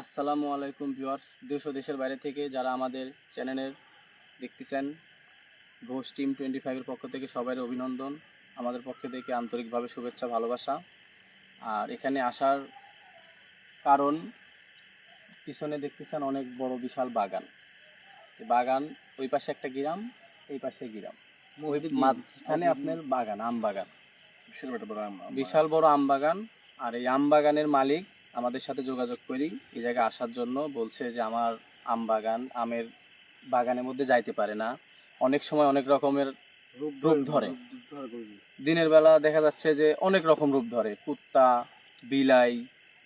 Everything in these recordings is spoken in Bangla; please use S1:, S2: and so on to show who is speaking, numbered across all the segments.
S1: আসসালামু আলাইকুম ভিউয়ার্স, দেশ ও দেশের বাইরে থেকে যারা আমাদের চ্যানেলের দেখতেছেন, ঘোষ টিম 25 এর পক্ষ থেকে সবাই অভিনন্দন। আমাদের পক্ষ থেকে আন্তরিকভাবে শুভেচ্ছা ভালোবাসা। আর এখানে আসার কারণ, পিছনে দেখতেছেন অনেক বড় বিশাল বাগান। বাগান ওই পাশে একটা গ্রাম, এই পাশে গ্রাম, ওই মাঝখানে আপনার বাগান, আম বাগান, বিশাল বড় আম বাগান। আর এই আম বাগানের মালিক আমাদের সাথে যোগাযোগ করি এই জায়গায় আসার জন্য, বলছে যে আমার আম বাগান, আমের বাগানের মধ্যে যাইতে পারে না, অনেক সময় অনেক রকমের রূপ ধরে। দিনের বেলা দেখা যাচ্ছে যে অনেক রকম রূপ ধরে, কুত্তা, বিলাই,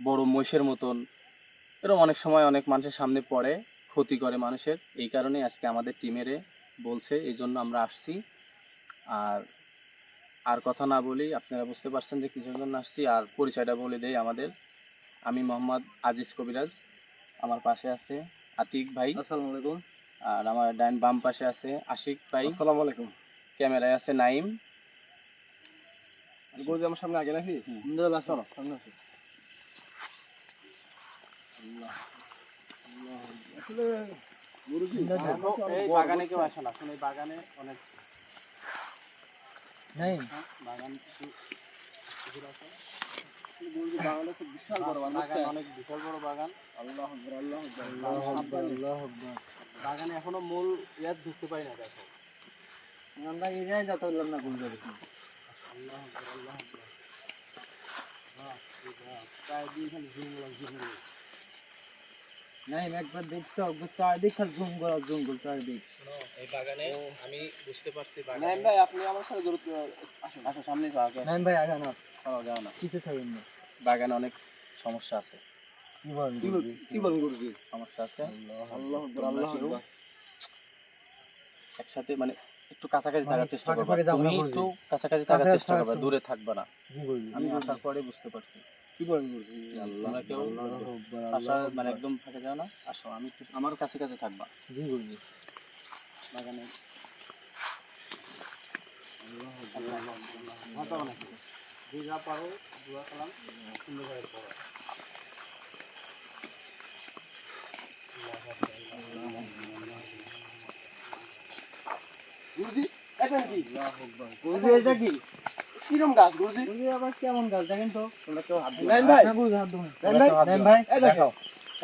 S1: বড় মহিষের মতন, এরকম অনেক সময় অনেক মানুষের সামনে পড়ে, ক্ষতি করে মানুষের। এই কারণে আজকে আমাদের টিমেরে বলছে, এই জন্য আমরা আসছি। আর আর কথা না বলি, আপনারা বুঝতে পারছেন যে কিছুর জন্য আসছি। আর পরিচয়টা বলে দেই আমাদের, আমি মোহাম্মদ আজিজ কবিরাজ, আমার পাশে আছে আতিক ভাই,
S2: আসসালামু আলাইকুম।
S1: আর আমার ডাইন বাম পাশে আছে আশিক ভাই,
S2: আসসালামু আলাইকুম।
S1: ক্যামেরায় আছে নাইম।
S2: গোজি আমার সামনে আগে নাকি? চলো সামনে আসো। আসলে
S1: এই বাগানে কেউ আসে না, এই বাগানে অনেক বাগান
S2: বাংলা খুব বিশাল বড়
S1: বাগান, অনেক বিশাল বড় বাগান।
S2: আল্লাহ আকবার, আল্লাহ আকবার, আল্লাহ আকবার, আল্লাহ আকবার।
S1: বাগানে এখনো মূল ইয়াদ ঢুকতে পারি না, দেখো
S2: আমরা এরিয়ায় যেতে পারলাম না কোন জায়গায়।
S1: আল্লাহ আকবার, আল্লাহ আকবার। প্রায় দুই খালি জঙ্গল।
S2: নাই একবার দেখতে হবে, চারদিক খালি জঙ্গল আর জঙ্গল চারদিক।
S1: এই বাগানে আমি বুঝতে পারছি,
S2: নাইম ভাই আপনি আমার সাথে জড়িত আসুন।
S1: আচ্ছা সামনে আগে
S2: নাইম ভাই আগে না,
S1: চলো, যাও না।
S2: কিসে থাকেন না?
S1: বাগানে অনেক সমস্যা আছে।
S2: কি বলেন গুরুজি?
S1: সমস্যা আছে।
S2: আল্লাহ আকবার, আল্লাহ আকবার।
S1: একসাথে মানে একটু কাছাকাছি থাকার চেষ্টা করবে,
S2: ফাঁকে যাবো না
S1: তুমি
S2: গুরুজি।
S1: একটু কাছাকাছি থাকার
S2: কাছাকাছি
S1: চেষ্টা করবে,
S2: থাকবো।
S1: দূরে থাকবে না।
S2: জি গুরুজি।
S1: আমি আসার পরে বুঝতে পারছি।
S2: কি বলেন গুরুজি?
S1: তোমরা কেউ আসা মানে একদম ফাঁকে যাও না, আসো, আমি আমার কাছে কাছে থাকবা।
S2: জি গুরুজি।
S1: বাগানে যে যা পারো দোয়া কালাম সুন্দর করে পড়ো।
S2: গুরুজি এটা কি? গুরুজি এটা কি? কিরম গাছ গুরুজি? গুরুজি আবার কেমন গাছ দেখেন তো?
S1: তোমরা কেউ হাত দিও
S2: নাইম
S1: না।
S2: ভাই, না গুরুজি হাত দিও না। নাইম ভাই, এই দেখো।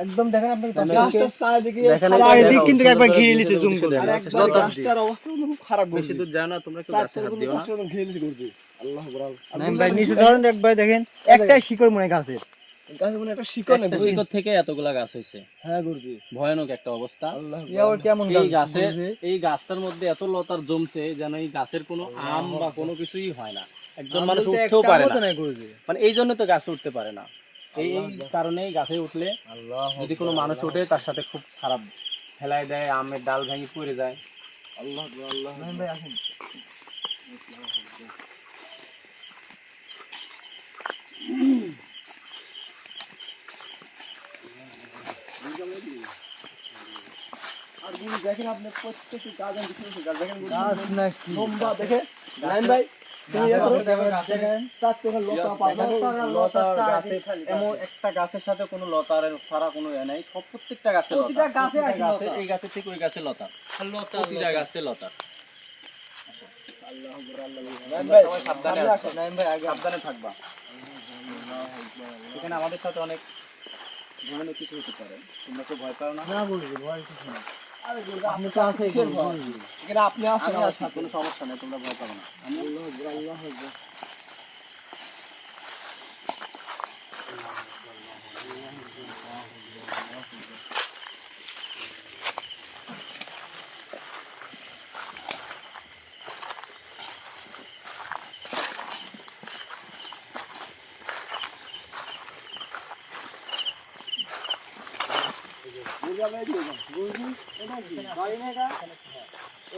S2: একদম দেখেন আপনি গাছটার চারিদিকে চারিদিক কিন্তু একবার ঘিরে নিছে জুম করে। আর একবার গাছটার অবস্থা খুব খারাপ
S1: বেশি দূর যাও না, তোমরা কেউ গাছে হাত দিও না।
S2: ঘিরে নিছে গুরুজি। আল্লাহ আকবার। নাইম ভাই নিচে ধরেন একবার দেখেন, একটাই শিকড় মনে গাছের। গাছে মনে একটা শিকড় নেই।
S1: একটা শিকড় থেকে এতগুলা গাছ হয়েছে।
S2: হ্যাঁ গুরুজি।
S1: ভয়ানক একটা অবস্থা।
S2: আল্লাহ আকবার। কেমন
S1: এই গাছের, এই গাছটার মধ্যে এত লতার জমছে যেন এই গাছের কোনো আম বা কোনো কিছুই হয় না, একজন মানুষ উঠতেও পারে না। মানে এই জন্য তো গাছে উঠতে পারে না, এই কারণেই গাছে উঠলে যদি কোনো মানুষ ওঠে তার সাথে খুব খারাপ ফেলায় দেয়, আমের ডাল ভেঙে পড়ে যায়।
S2: আল্লাহ আকবার, আল্লাহ আকবার। ভাই আসুন। আর গুরু দেখেন আপনি প্রত্যেকটি গাছ আমি দেখেছি, গাছ দেখেন গাছ নাকি লম্বা দেখে নাইম ভাই তুমি এত দেখেন চার থেকে লতা পাতা
S1: লতার গাছে এমন একটা গাছের সাথে কোনো লতার ছাড়া কোনো এ নাই, সব প্রত্যেকটা গাছে লতা,
S2: প্রতিটা গাছে আছে লতা।
S1: এই গাছের থেকে ওই গাছে লতা, প্রতিটা গাছে লতা।
S2: আল্লাহ আকবার, আল্লাহ আকবার। নাইম ভাই
S1: সাবধানে
S2: আসো, নাইম ভাই আগে
S1: সাবধানে থাকবা। এখানে আমাদের সাথে অনেক ভয়ানক কিছু হতে পারে, তোমরা তো ভয় পাও না।
S2: না বলবো ভয় কিছু না। আরে আপনি তো আছেন এখানে, আপনি আছেন
S1: আমি
S2: আমার
S1: আছি,
S2: সাথে,
S1: কোনো সমস্যা নেই, তোমরা ভয় পাবে না। আমি
S2: আল্লাহ আকবার, আল্লাহ আকবার।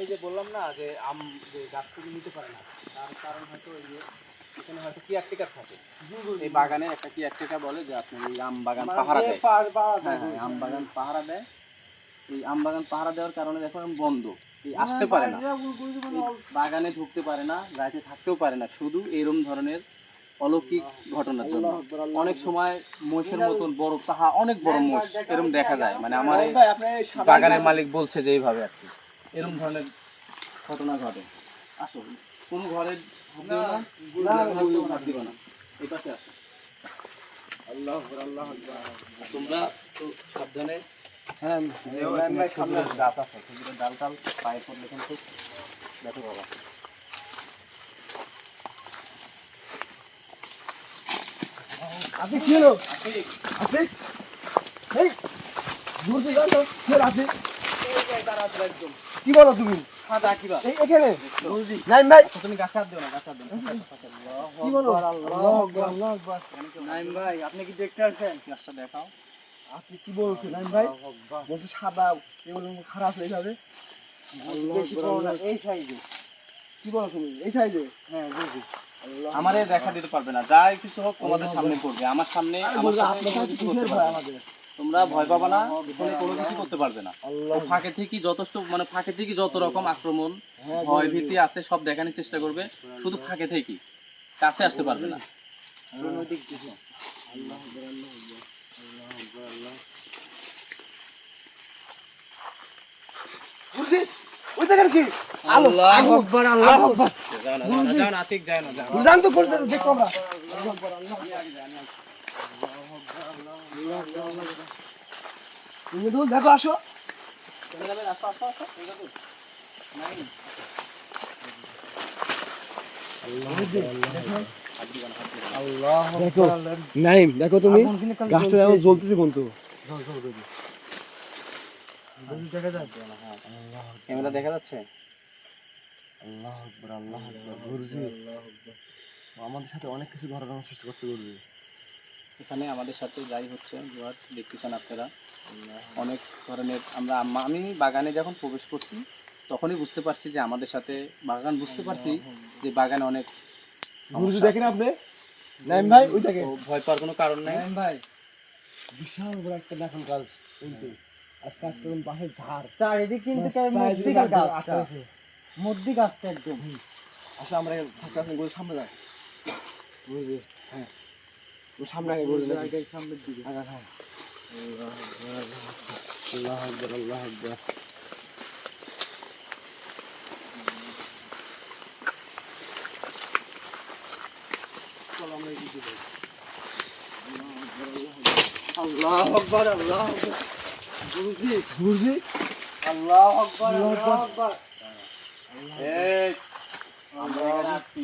S1: এই যে বললাম না যে আম যে গাছ থেকে নিতে পারে না, তার কারণ হয়তো এই যে এখানে হয়তো কেয়ারটেকার থাকে, এই বাগানে একটা কেয়ারটেকার বলে যে আপনি এই আম বাগান পাহারা দেয়। হ্যাঁ হ্যাঁ, আম বাগান পাহারা দেয়। এই আম বাগান পাহারা দেওয়ার কারণে দেখো বন্ধ, এই আসতে পারে না, এই বাগানে ঢুকতে পারে না, গাছে থাকতেও পারে না, শুধু এরম ধরনের অলৌকিক ঘটনার জন্য। অনেক সময় মহিষের মতন বড় তাহা অনেক বড় মহিষ এরকম দেখা যায়, মানে আমার এই বাগানের মালিক বলছে যে এইভাবে আর কি এরকম ধরনের ঘটনা ঘটে। আসো, কোনো ঘরের হাত দিও না, এই পাশে আসো। তোমরা তো সাবধানে। হ্যাঁ, গাছ আছে, খেজুরের ডাল টাল পায়ে পড়লে কিন্তু দেখো বাবা।
S2: আপনি কি হলো? আপনি এই ঘুরতে যান তো, কি হলো আপনি? কি বলো তুমি? এই এখানে নাইম ভাই,
S1: তুমি গাছে হাত দিও না, গাছে হাত দিও না।
S2: কি বলো? আল্লাহু আকবার, আল্লাহু আকবার।
S1: নাইম ভাই, আপনি কি দেখতে আসছেন? গাছটা দেখাও।
S2: আপনি কি বলছেন নাইম ভাই? বলছে সাদা এগুলো খারাপ এইভাবে।
S1: এই সাইজে।
S2: কি বলো তুমি? এই সাইজে?
S1: হ্যাঁ, বুঝি। আমারে দেখা দিতে পারবে না, যাই কিছু হোক তোমাদের সামনে পড়বে, আমার সামনে কোনো কিছু করতে পারবে না। তোমরা ভয় পাবা না, এখানে কোনো কিছু করতে পারবে না। ও ফাঁকে থেকে যথেষ্ট, মানে ফাঁকে থেকে যত রকম আক্রমণ ভয় ভীতি আছে সব দেখানোর চেষ্টা করবে, শুধু ফাঁকে থেকে, কাছে আসতে পারবে না।
S2: বুঝছি? ওই দেখেন কি? আলো, আল্লাহু আকবার, আল্লাহু আকবার।
S1: যাও না, আতিক যায় না, যাও।
S2: বুঝান তো করতে দেখো আমরা। তুমি তো দেখো আসো। দেখো নাইম, দেখো তুমি গাছটা দেখো জ্বলতেছে কিন্তু।
S1: ক্যামেরা দেখা যাচ্ছে?
S2: আল্লাহু আকবার, আল্লাহু আকবার। গুরুজি আমাদের সাথে অনেক কিছু ঘটনার সৃষ্টি করতে গুরুজি।
S1: এখানে আমাদের সাথে যাই হচ্ছে দেখতেছেন আপনারা, অনেক ধরনের আমি বাগানে যখন প্রবেশ করছি তখনই বুঝতে পারছি যে আমাদের সাথে বুঝতে পারছি যে বাগানে অনেক
S2: গুরুজি দেখেন আপনি নাইম ভাই, ওই দেখেন।
S1: ভয় পাওয়ার কোনো কারণ নেই।
S2: নাইম ভাই বিশাল বড় একটা নারকেল গাছ কিন্তু আজকে একদম পাশে ঝাড়
S3: চারিদিক কিন্তু মধ্যিকার গাছটা, মধ্যি গাছটা একদম।
S2: আসলে আমরা থাকতে আসলে গুরুর সামনে যাই। গুরুজি হ্যাঁ, ওই সামনে আগে গুরুজি সামনের দিকে আগা হ্যাঁ। আল্লাহু আকবার, আল্লাহু আকবার। চলো আমরা এই দিকে যাই। আল্লাহু আকবার, আল্লাহু আকবার। গুরুজি, গুরুজি,
S3: আল্লাহু আকবার, আল্লাহু আকবার।
S1: এই আমরা এখানে আসছি।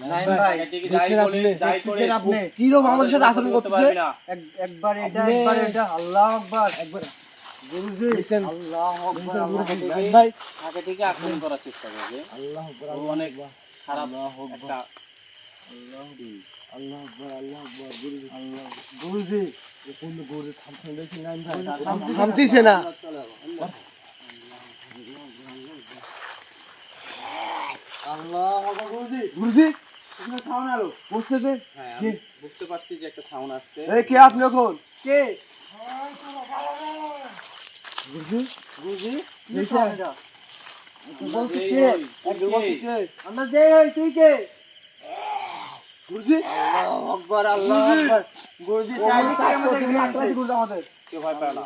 S3: নাইম ভাই,
S1: দেখছেন
S3: আপনি
S2: কি রকম আমাদের সাথে আচরণ করতেছে?
S3: একবার এটা, একবার এটা। আল্লাহু আকবার,
S2: একবার
S3: গুরুজি।
S2: লিসেন,
S3: আল্লাহু আকবার,
S2: লিসেন
S3: আল্লাহু
S2: গুরুজি।
S3: আকবার।
S2: নাইম ভাই
S1: আগে থেকে আক্রমণ করার চেষ্টা করবে।
S2: আল্লাহু আকবার,
S1: ও
S2: আল্লাহু
S1: অনেক
S2: আকবার।
S1: খারাপ
S2: আল্লাহু আকবার,
S1: একটা
S2: আল্লাহু আকবার, আল্লাহু আকবার। গুরুজি, আল্লাহ গুরুজি, এ কোন গুরুজি থামতে দেখি নাইম ভাই থামতিছে না।
S3: আল্লাহু আকবার, গুরুজি।
S2: গুরুজি
S3: এখানে সাউন্ড আলো।
S2: বসতেছে।
S1: হ্যাঁ,
S2: কে?
S1: আমি বুঝতে পারছি যে একটা সাউন্ড আসছে।
S2: এই কে আপনি এখন?
S3: কে?
S2: গুরুজি,
S3: গুরুজি, কি
S2: এই
S3: সাউন্ড
S2: যে-
S3: এটা?
S2: বলছি
S1: এই
S2: কে?
S1: ওই,
S2: একজন
S1: কে?
S2: বলছি কে?
S3: আমরা যে হই, তুই কে?
S2: গুরুজি,
S3: আল্লাহু আকবার, আল্লাহু আকবার। গুরুজি চারিদিকে আমাদের ঘিরে
S2: গুরুজি আমাদের।
S1: কেউ ভয় পায় না,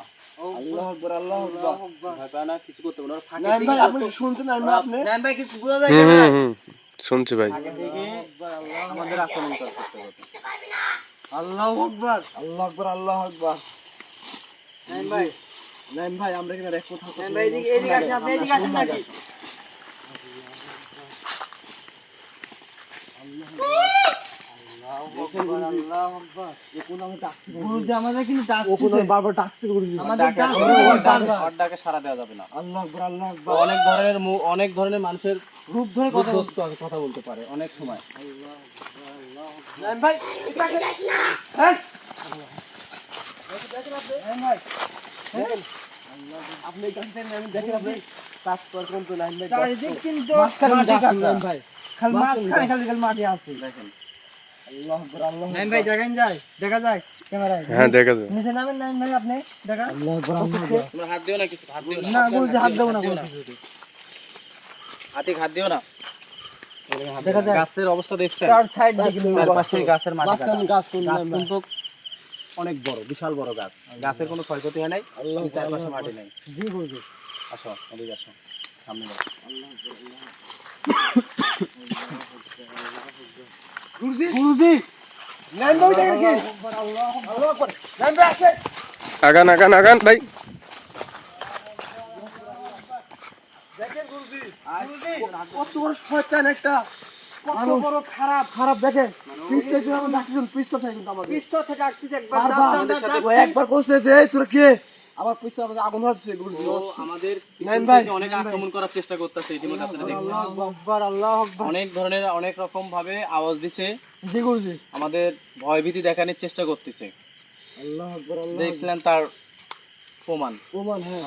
S2: আল্লাহু আকবার, আল্লাহু আকবার।
S1: ভয় পায় না, কিছু করতে পারে না। ওরা ফাঁকে
S2: নাইম
S1: থেকে
S2: ভাই আপনি
S1: যত-
S2: শুনছেন নাইম ভাই আপনি?
S3: নাইম ভাই কিছু বোঝা যায় ক্যামেরায়?
S4: শুনছি ভাই।
S1: ফাঁকে থেকে আমাদের আক্রমণ করার চেষ্টা করবে।
S3: আল্লাহু আকবার।
S2: আল্লাহু আকবার, আল্লাহু আকবার।
S3: নাইম ভাই,
S2: নাইম ভাই আমরা এখানে এক কথা
S3: নাইম ভাই এদিকে আসেন, আপনি এদিকে আসেন নাকি? গুরুজি আমাদের কিন্তু ডাকছে,
S2: বারবার ডাকছে গুরুজি।
S3: আমাদের
S1: ডাকে-
S3: ডাকছে বারবার।
S1: ওর ডাকে সাড়া দেওয়া যাবে না।
S2: আল্লাহু আকবার, আল্লাহু
S1: তো
S2: আকবার।
S1: অনেক ধরনের মানুষের
S3: রূপ ধরে কথা বলছে।
S1: কথা বলতে পারে অনেক সময়।
S2: নাইম ভাই এটা কে? হ্যাঁ
S3: নাইম ভাই,
S2: আপনি এই কাছে নাইম দেখেন আপনি কাজ করছেন তো নাইম ভাই।
S3: চারিদিক কিন্তু
S2: মাঝখানে
S3: মাটি
S2: ডাকছে
S3: কাটা।
S2: নাইম ভাই।
S3: খালি মাঝখানে খালি মাটি আছে।
S1: দেখেন,
S2: আল্লাহু আকবার, আল্লাহু
S3: নাইম ভাই দেখেন যায়, দেখা যায় ক্যামেরায়।
S4: হ্যাঁ দেখা যায়।
S3: নিচে নামেন নাইম ভাই, আপনি দেখা।
S2: আল্লাহু আকবার, আল্লাহু আকবার।
S1: তোমরা হাত দিও না, কিছু হাত দিও
S3: না গুরুজি হাত দেবো না,
S1: হাত দিও না। হাতে হাত দিও না।
S3: দেখা যায়
S1: গাছের অবস্থা দেখছেন,
S3: চার সাইড দেখি
S1: চারপাশে গাছের মাটি
S2: গাছ
S1: কাটা।
S2: গাছ কোন
S1: গাছ কিন্তু অনেক বড়, বিশাল বড় গাছ, গাছের কোনো ক্ষয়ক্ষতি হয় নাই,
S2: আল্লাহ
S1: কিন্তু চারপাশে মাটি নেই।
S2: জি গুরুজি
S1: আসো এদিকে আসো, সামনে যাও।
S2: গুরুজি গুরুজি নাম দাও দেখে কি আল্লাহ আকবার নাম দে আছে
S4: আগান আগান আগান ভাই।
S2: দেখেন গুরুজি গুরুজি কত বড় শয়তান একটা, কত বড় খারাপ খারাপ দেখেন পিছতে যে আমরা ডাকছিলাম পিছতে থাকে কিন্তু আমাদের
S3: পিস্তল থেকে আসছে একবার
S2: আমাদের সাথে ও একবার কইছে যে এই তোরা কে আবার পিছতে আমাদের আগুন হচ্ছে গুরুজি
S1: ও আমাদের
S2: নাইম
S1: পিছন
S2: ভাই,
S1: থেকে অনেক আক্রমণ করার চেষ্টা করতেছে, ইতিমধ্যে আপনারা দেখছেন।
S3: আল্লাহু আকবার আল্লাহু আকবার
S1: অনেক ধরনের অনেক রকম ভাবে আওয়াজ দিছে,
S2: জি গুরুজি
S1: আমাদের ভয়ভীতি দেখানোর চেষ্টা করতেছে।
S2: আল্লাহ আকবার আল্লাহ
S1: দেখলেন তার প্রমাণ।
S2: ওমান হ্যাঁ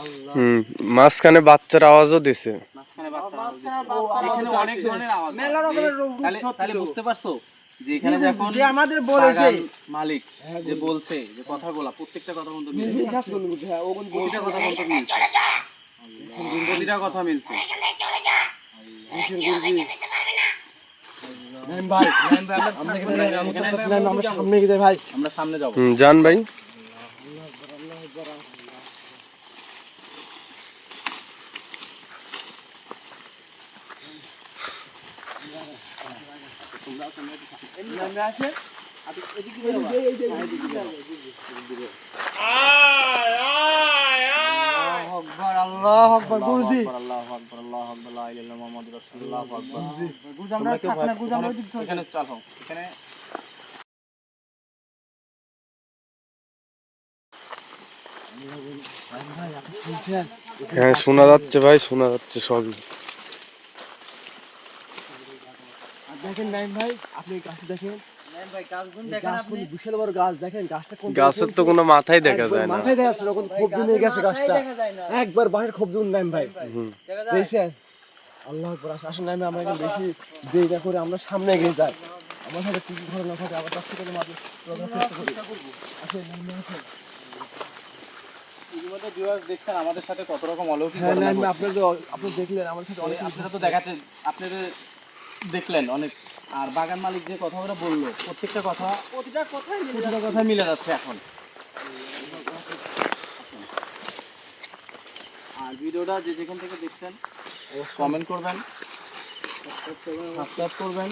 S4: মাঝখানে বাচ্চার আওয়াজও দিছে।
S1: মাঝখানে বাচ্চা আওয়াজ দিছে।
S3: বাচ্চারা
S1: এখানে অনেক ধরনের আওয়াজ হয়।
S3: মেলা রকমের রোগ
S1: তাহলে বুঝতে পারছো যে এখানে যখন
S3: যে আমাদের বলেছে
S1: বাগান মালিক যে বলছে যে কথাগুলা প্রত্যেকটা কথা কিন্তু মিলছে,
S2: বিশ্বাস করুন গুরুজি হ্যাঁ ওগুন
S1: প্রতিটা কথা কিন্তু মিলছে, প্রতিটা কথা মিলছে।
S2: নাইম ভাই আমরা সামনে গিয়ে যাই ভাই
S1: আমরা সামনে যাবো।
S4: যান ভাই।
S2: নামে আসে আল্লাহ আকবার গুরুজি
S1: আল্লাহু আকবার, আল্লাহু আকবার, লা ইলাহা ইল্লাল্লাহ মুহাম্মাদুর রাসূলুল্লাহ, আল্লাহু আকবার।
S3: গুরুজি আমরা
S1: তোমরা কেউ
S3: থাক না
S1: ভয়-
S3: গুরুজি আমরা ওই দিক থেকে
S1: এখানে চালো, এখানে
S4: হ্যাঁ শোনা যাচ্ছে ভাই, শোনা যাচ্ছে সবই।
S2: আর দেখেন নাইম ভাই আপনি এই গাছটা দেখেন
S3: নেন ভাই গাছগুন
S2: এই
S3: দেখেন
S2: গাছ
S3: আপনি
S2: কোন বিশাল বড় গাছ দেখেন গাছটা কোন
S4: গাছের তো কোনো মাথাই দেখা যায় না।
S2: মাথায় দেখা যাচ্ছে কোন খুব দিন হয়ে গেছে গাছটা
S3: দেখা যায় না
S2: একবার বাহির খুব দিন নাইম ভাই
S3: দেখা যায়
S2: দেখছেন আল্লাহ আকবার আসেন নাইম আমরা এখন বেশি দেরি না করে আমরা সামনে এগিয়ে যাই আমার সাথে কি কি ঘটনা ঘটে আবার তার সাথে মাঝে চেষ্টা করবো আসেন নাইম আসেন
S1: ইতিমধ্যে ভিউয়ার্স দেখছেন আমাদের সাথে কত রকম অলৌকিক
S2: হ্যাঁ
S1: ঘটনা
S2: নাইম
S1: ঘটছে।
S2: আপনি দেখলেন আমার সাথে অনেক
S1: আপনারা তো দেখাচ্ছে, আপনারা দেখলেন অনেক। আর বাগান মালিক যে কথাগুলো বললো প্রত্যেকটা কথা
S3: প্রতিটা কথাই মিলে
S1: প্রতিটা কথা মিলে যাচ্ছে এখন। আর ভিডিওটা যে যেখান থেকে দেখছেন কমেন্ট করবেন, সাবস্ক্রাইব করবেন,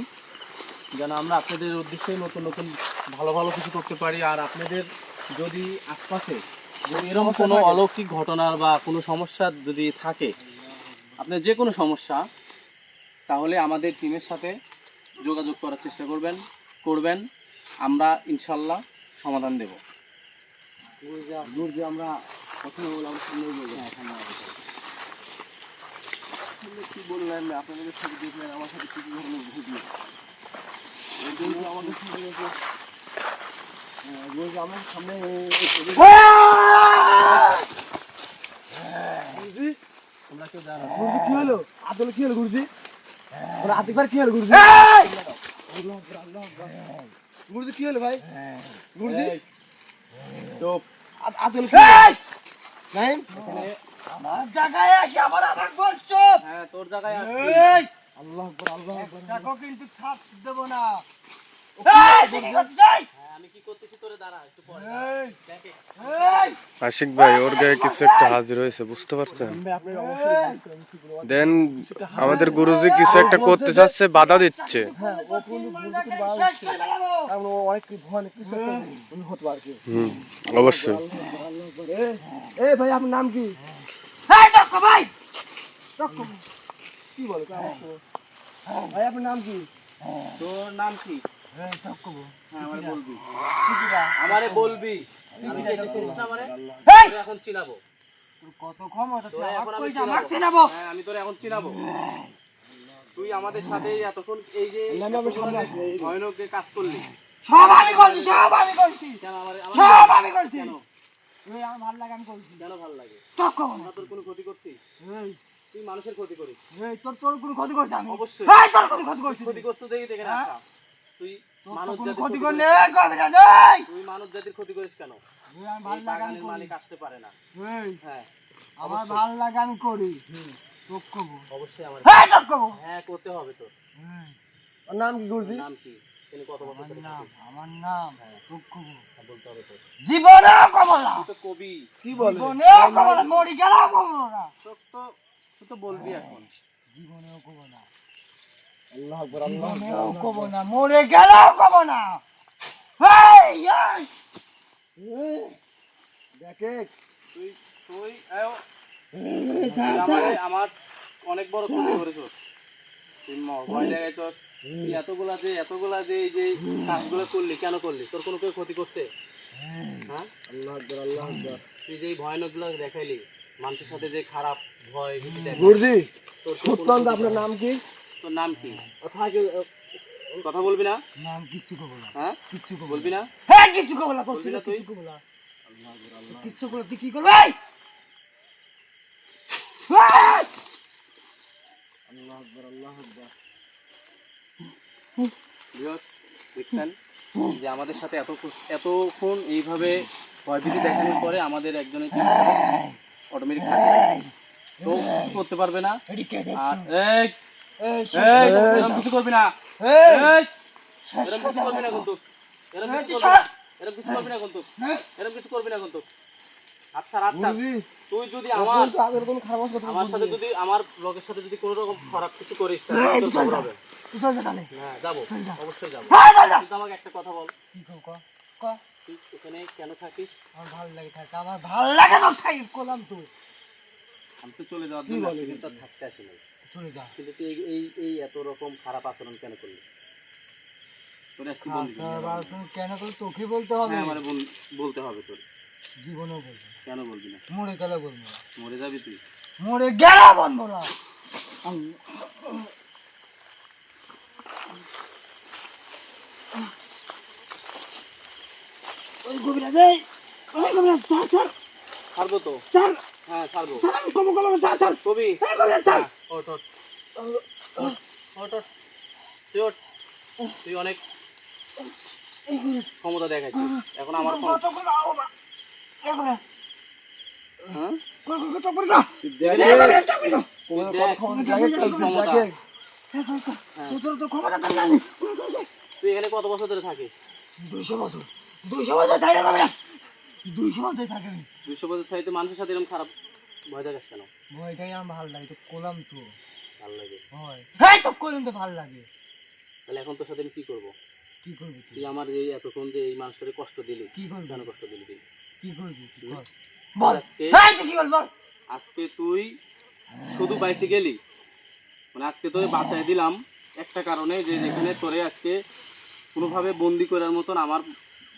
S1: যেন আমরা আপনাদের উদ্দেশ্যে নতুন নতুন ভালো ভালো কিছু করতে পারি। আর আপনাদের যদি আশপাশে যদি এরকম কোনো অলৌকিক ঘটনার বা কোনো সমস্যা যদি থাকে, আপনার যে কোনো সমস্যা, তাহলে আমাদের টিমের সাথে যোগাযোগ করার চেষ্টা করবেন, আমরা ইনশাল্লাহ সমাধান দেব।
S2: গুরুজি আমরা প্রথমে বললাম সামনে বলবো কি বললেন আপনাদের সাথে দেখলেন আমার সাথে কি কি ধরনের ঘটলো এই জন্য আমাদের সাথে গুরুজি আমরা সামনে গুরুজি
S1: তোমরা কেউ জানো
S2: গুরুজি কি হলো আদল কি হলো গুরুজি ওরা আতিকবার কি হলো গুরুজি আল্লাহ আকবার আল্লাহ আকবার গুরুজি কি হলো ভাই গুরুজি
S1: চুপ।
S2: আদল কি নাই
S1: এখানে
S3: আমার জায়গায় এসে আবার আমার বলছো
S1: হ্যাঁ তোর জায়গায় আসছি।
S2: আল্লাহ আকবার আল্লাহ আকবার
S3: দেখো কিন্তু ছাড় দেব না
S1: হ্যাঁ আমি কি করতেছি তোরে দাঁড়া একটু পরে দেখে।
S4: আশিক ভাই ওর গায়ে কিছু একটা হাজির হয়েছে, বুঝতে পারছেন?
S2: আপনার অবশ্যই
S4: দেন আমাদের গুরুজি কিছু একটা করতে চাচ্ছে, বাধা দিচ্ছে।
S2: হ্যাঁ ও কিন্তু বুঝতে পারছে কারণ ও অনেক ভয় কিছু একটা উনি হতে পারে
S4: অবশ্যই।
S2: এ ভাই আপনার নাম কি
S3: এই দেখো ভাই
S2: কি বলো ভাই আপনার নাম কি
S1: তোর নাম কি? হ্যাঁ আমারে বলবি, আমারে বলবি। আমি কি এটা চিনিস না আমারে? তোরে এখন চিনাবো।
S3: কত ক্ষমতা
S1: তোরে এখন আমি
S3: আমাকে
S1: চিনাবো।
S3: চিনাবো
S1: হ্যাঁ আমি তোরে এখন চিনাবো। তুই আমাদের সাথে এতক্ষণ এই যে
S2: নামে আমার সামনে আসবে
S1: ভয়ানক যে কাজ করলি,
S3: সব আমি করছি সব আমি করছি
S1: কেন আমারে
S3: সব আমি করছি
S1: কেন
S3: তুই আমার ভালো লাগে আমি করছি
S1: কেন ভালো লাগে?
S3: তখন
S1: আমরা তোর কোনো ক্ষতি করছি? তুই মানুষের ক্ষতি করিস
S3: এই তোর তোর কোনো ক্ষতি করছি আমি
S1: অবশ্যই।
S3: এই তোর কোনো ক্ষতি করছি
S1: ক্ষতি করছিস দেখি দেখে না। তুই মানব
S3: কোনো
S1: জাতির
S3: ক্ষতি
S1: ক্ষতি
S3: করলে
S1: করিস।
S3: করবি না এই
S1: তুই মানব জাতির ক্ষতি করিস কেন?
S3: আমি
S1: এই
S3: ভালো লাগে আমি
S1: বাগানের
S3: করি
S1: মালিক আসতে পারে না।
S3: এই
S1: হ্যাঁ
S3: আমার ভালো লাগে আমি করি তোক কবো
S1: অবশ্যই আমার
S3: এই তোক কবো
S1: হ্যাঁ করতে হবে তোর।
S2: ওর নাম কি গুরুজি?
S1: নাম কি? তিনি কত বছর ধরে থাকে?
S3: আমার নাম
S1: বলতে হবে তো।
S3: জীবনে কমলা
S1: তুই তো কবি।
S2: কি বলে?
S3: জীবনে কমলা মরি গেল কমলা
S1: তুই তো বলবি এখন।
S3: জীবনেও কমলা
S2: আল্লাহু আকবার, আল্লাহু আকবার,
S3: জীবনেও
S2: আল্লাহু আকবার।
S3: কমলা মরে গেল কমলা এই এই
S2: দেখে
S1: তুই আমার অনেক বড় ক্ষতি করেছো। তুই ভয় দেখাইছস। তুই এতগুলা যে এই যে কাজগুলো করলি, কেন করলি? তোর কোনো কেউ ক্ষতি করছে? হ্যাঁ,
S2: আল্লাহু আকবার, আল্লাহু আকবার।
S1: তুই যে এই ভয়ানকগুলো দেখাইলি, মানুষের সাথে যে খারাপ ভয় ভীতি দেখাইলি,
S2: গুরুজি
S1: তোর
S2: সত্যন্ত আপনার নাম কি?
S1: তোর নাম কি? কথা বলবি না?
S3: নাম কিচ্ছু কমলা
S1: হ্যাঁ,
S3: কিচ্ছু
S1: বলবি না?
S3: হ্যাঁ কিচ্ছু কমলা
S1: বলবি না তুই?
S3: কিচ্ছু কমলা কিচ্ছু কমলা তুই কি করবি এই! এই!
S2: আল্লাহু আকবার, আল্লাহু আকবার।
S1: ভিউয়ার্স, দেখছেন যে আমাদের সাথে এতক্ষণ এইভাবে ভয়ভীতি দেখানোর পরে আমাদের একজনের অটোমেটিক তো করতে পারবে না।
S3: এটি কে
S1: আর
S3: দেখছো?
S1: এই এরকম কিছু করবি না।
S3: এই!
S1: এই, এরকম কিছু করবি না কিন্তু। এরকম কিছু করবি না। এরকম কিছু করবি না কিন্তু। এরকম কিছু করবি না কিন্তু। আচ্ছা আচ্ছা,
S2: গুরুজি
S1: তুই যদি
S2: আমার
S1: আমার
S2: তো আগের কোনো খারাপ কথা
S1: আমার সাথে যদি আমার লোকের সাথে যদি কোনো রকম খারাপ কিছু করিস তাহলে তোর খবর হবে।
S3: তুই চল যা তাহলে
S1: হ্যাঁ, যাবো, অবশ্যই যাবো।
S3: হ্যাঁ চল যা
S1: কিন্তু আমাকে একটা কথা বল,
S3: কি ক ক
S1: তুই এখানে কেন থাকিস?
S3: আমার ভালো লাগে থাকে আমার ভালো লাগে না খাই করলাম তো
S1: আমি তো চলে যাওয়ার জন্য আসছি, কিন্তু আর থাকতে আসি নাই।
S3: চলে যা
S1: কিন্তু তুই এই এত রকম খারাপ আচরণ কেন করলি? তোর আজকে বলবি
S3: তুমি কেন করে তোকে বলতে হবে
S1: হ্যাঁ, আমার বলতে হবে তোর।
S3: জীবনেও বলবো
S1: কেন বলবি না?
S3: মরে গেলে বলবো না
S1: মরে যাবি তুই?
S3: মরে গেলে বলবো না ওই কবিরাজ ওই কবিরাজ স্যার স্যার
S1: ছাড়বো তো।
S3: স্যার
S1: হ্যাঁ, ছাড়বো।
S3: স্যার আমি কম কম স্যার স্যার
S1: কবি,
S3: এই কবিরাজ স্যার
S1: হ্যাঁ, ওঠ ওঠ ওঠ ওঠ। তুই ওঠ। তুই অনেক
S3: এই কবিরাজ
S1: ক্ষমতা দেখাইছিস, এখন আমার ক্ষমতা।
S3: কত করে দাও না এই কবিরাজ
S1: হ্যাঁ,
S3: কত করে দাও
S2: দেখে
S3: এই কবিরাজ চাপি দাও
S2: কোনো
S1: দেখ,
S2: কথা ক্ষমতা দেখে
S1: ক্ষমতা।
S2: দেখে
S3: তোর ক্ষমতা তো জানি
S1: তুই এখানে কত বছর ধরে থাকিস?
S3: 200 বছর থাকে না কবিরাজ 200 বছর থাকে
S1: 200 বছর থাকতে মানুষের সাথে এরকম খারাপ ভয় দেখাস কেন?
S3: ভয়টাই আমার ভালো লাগে তো কোলাম তো
S1: ভালো লাগে।
S3: ভয় হ্যাঁ তো কোলাম তো ভালো লাগে
S1: তাহলে এখন তোর সাথে আমি কি করবো?
S3: কি করবি তুই
S1: তুই আমার এই এতক্ষণ যে এই মানুষটাকে কষ্ট দিলি,
S3: কি করবি
S1: কেন কষ্ট দিলি তুই?
S3: কি করবি তুই
S1: হুম?
S3: বল বল
S1: আজকে
S3: হ্যাঁ তুই কি বল বল
S1: আজকে তুই শুধু বাইসে গেলি, মানে আজকে তোরে বাঁচাই দিলাম একটা কারণে, যে যেখানে তোরে আজকে কোনোভাবে বন্দি করার মতন আমার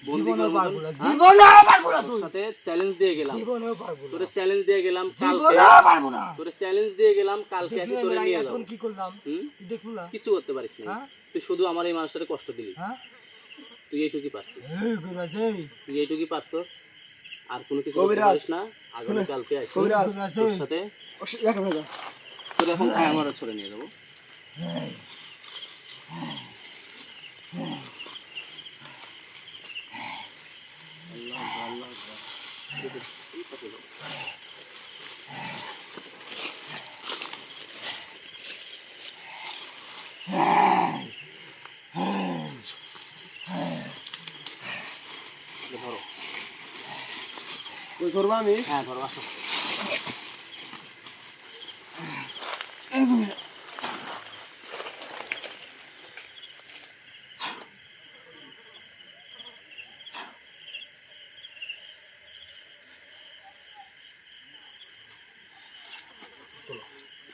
S1: বন্দি
S3: জীবনেও
S1: করার
S3: পারবো
S1: মতন
S3: না জীবনেও পারবো না
S1: তোর
S3: তুই
S1: সাথে চ্যালেঞ্জ দিয়ে গেলাম।
S3: জীবনেও পারবো না
S1: তোরে চ্যালেঞ্জ দিয়ে গেলাম কালকে,
S3: জীবনেও পারবো না
S1: তোরে চ্যালেঞ্জ দিয়ে গেলাম কালকে
S3: দেখলি
S1: এসে তোরে
S3: আমি
S1: নিয়ে যাবো।
S3: এখন কি করলাম
S1: হুম,
S3: তুই দেখলু না
S1: কিছু করতে পারিস না।
S3: হ্যাঁ
S1: তুই শুধু আমার এই মানুষটাকে কষ্ট দিলি,
S3: হ্যাঁ
S1: তুই এইটুকুই পারছিস।
S3: এই কবিরাজ এই
S1: তুই এইটুকুই পারছিস, আর কোনো কিছু করতে
S2: কবিরাজ,
S1: পারিস না। আগামীকালকে আসি
S2: কবিরাজ,
S1: তোর সাথে,
S2: দেখে ভেজা
S1: তোর এখন আমরা ছড়ে নিয়ে যাবো। ধরো,
S2: ওই করবো আমি
S1: হ্যাঁ ধরো, আসো।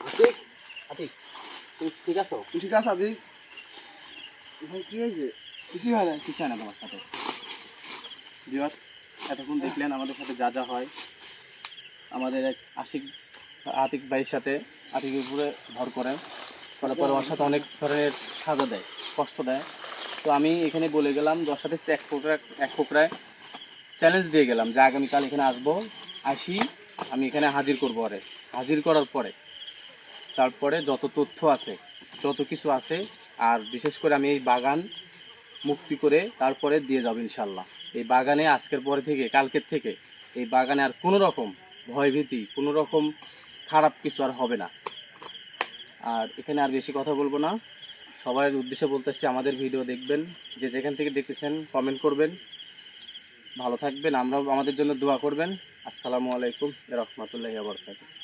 S1: আতিক, আতিক, তুমি ঠিক আছো?
S2: ঠিক আছে আদি ভাই কি হয়েছে?
S1: কিছুই হয় না, কিছু হয় না তোমার সাথে। ভিউয়ার্স, এতক্ষণ দেখলেন আমাদের সাথে যা যা হয়। আমাদের এক আতিক ভাইয়ের সাথে, আতিকের উপরে ভর করার পরে ওর সাথে অনেক ধরনের সাজা দেয়, কষ্ট দেয়। তো আমি এখানে বলে গেলাম যে ওর সাথে এক ফোকরায় চ্যালেঞ্জ দিয়ে গেলাম যে আগামীকাল এখানে আসবো, আসি আমি এখানে হাজির করবো। ওরে হাজির করার পরে তারপরে যত তথ্য আছে, যত কিছু আছে, আর বিশেষ করে আমি এই বাগান মুক্তি করে তারপরে দিয়ে যাবো ইনশাল্লাহ। এই বাগানে আজকের পরে থেকে, কালকের থেকে এই বাগানে আর কোনো রকম ভয়ভীতি, কোনো রকম খারাপ কিছু আর হবে না। আর এখানে আর বেশি কথা বলবো না, সবার উদ্দেশ্যে বলতেছি আমাদের ভিডিও দেখবেন, যে যেখান থেকে দেখতেছেন কমেন্ট করবেন, ভালো থাকবেন, আমরাও আমাদের জন্য দোয়া করবেন। আসসালামু আলাইকুম ওয়া রাহমাতুল্লাহি ওয়া বারাকাতুহু।